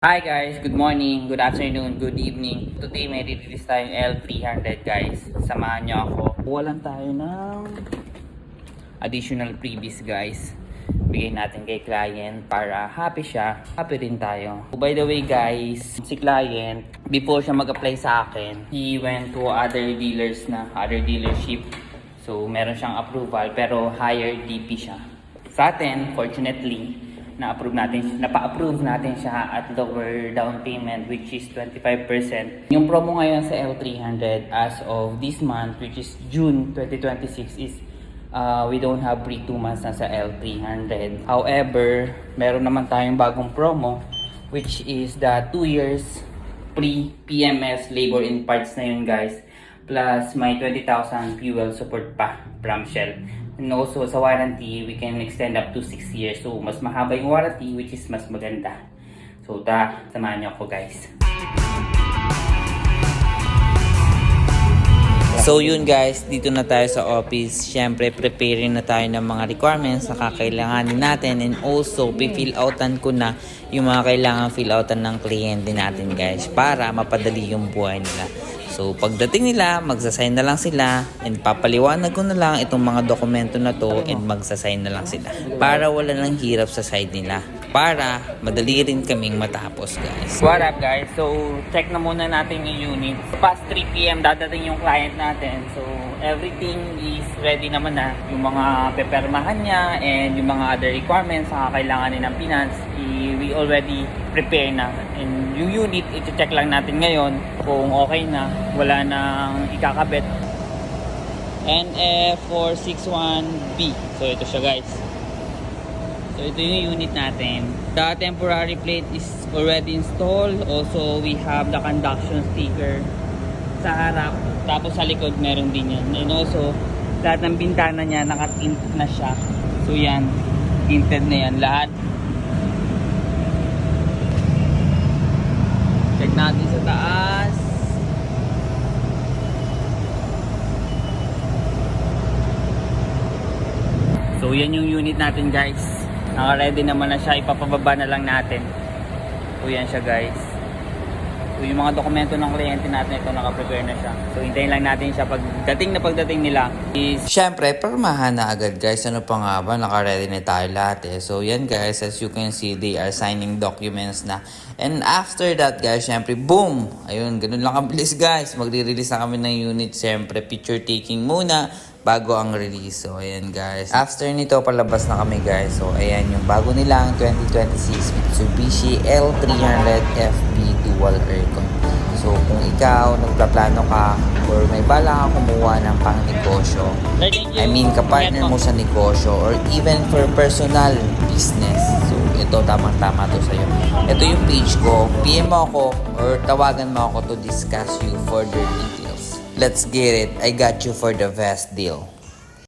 Hi guys, good morning, good afternoon, good evening. Today may release tayong L300 guys. Samahan nyo ako. Walan tayo ng additional freebies guys. Bigay natin kay client para happy siya, happy rin tayo. By the way guys, si client, before siya mag-apply sa akin, he went to other dealership. So meron siyang approval pero higher DP siya. Sa atin, fortunately, napa-approve natin siya at lower down payment which is 25%. Yung promo ngayon sa L300 as of this month which is June 2026 is we don't have free 2 months na sa L300. However, meron naman tayong bagong promo which is the 2 years free PMS labor in parts na yun guys. Plus may 20,000 fuel support pa from Shell. And also sa warranty, we can extend up to 6 years. So mas mahaba yung warranty which is mas maganda. So samahan niyo ako guys. So yun guys, dito na tayo sa office. Siyempre, preparing na tayo ng mga requirements na kakailanganin natin. And also, fill outan ko na yung mga kailangan fill outan ng kliyente natin guys. Para mapadali yung buhay nila. So pagdating nila, magsasign na lang sila. And papaliwanag ko na lang itong mga dokumento na to. And magsasign na lang sila. Para wala nang hirap sa side nila. Para madali rin kaming matapos guys. What up guys? So check na muna natin yung unit. Past 3 PM dadating yung client natin. So everything is ready naman na. Yung mga pepermahan niya and yung mga other requirements na kailanganin ng finance, we already prepare na. And yung unit, iti-check lang natin ngayon kung okay na, wala nang ikakabit. NF461B. So ito siya guys. So ito yung unit natin. The temporary plate is already installed. Also we have the conduction sticker sa harap. Tapos sa likod meron din yan. And also lahat ng bintana niya naka-tint na siya. So yan, tinted na yan lahat. Check natin sa taas. So yan yung unit natin guys. Naka-ready naman na siya. Ipapababa na lang natin. So yan siya guys. So yung mga dokumento ng kliyente natin, ito naka-prepare na siya. So hintayin lang natin siya pagdating nila is... Siyempre, permahan na agad guys. Ano pa nga ba? Naka-ready na tayo lahat eh. So yan guys, as you can see, they are signing documents na. And after that guys, siyempre, boom! Ayun, ganun lang kabilis guys. Magre-release na kami ng unit. Siyempre, picture taking muna bago ang release. So ayan guys. After nito, palabas na kami guys. So ayan yung bago nilang 2026 Mitsubishi L300 FB Dual Aircon. So kung ikaw nagpaplano ka or may bala ka kumuha ng pang negosyo, I mean kapartner mo sa negosyo or even for personal business, so ito tamang-tama to sa'yo. Ito yung page ko, PM mo ako or tawagan mo ako to discuss you further details. Let's get it. I got you for the best deal.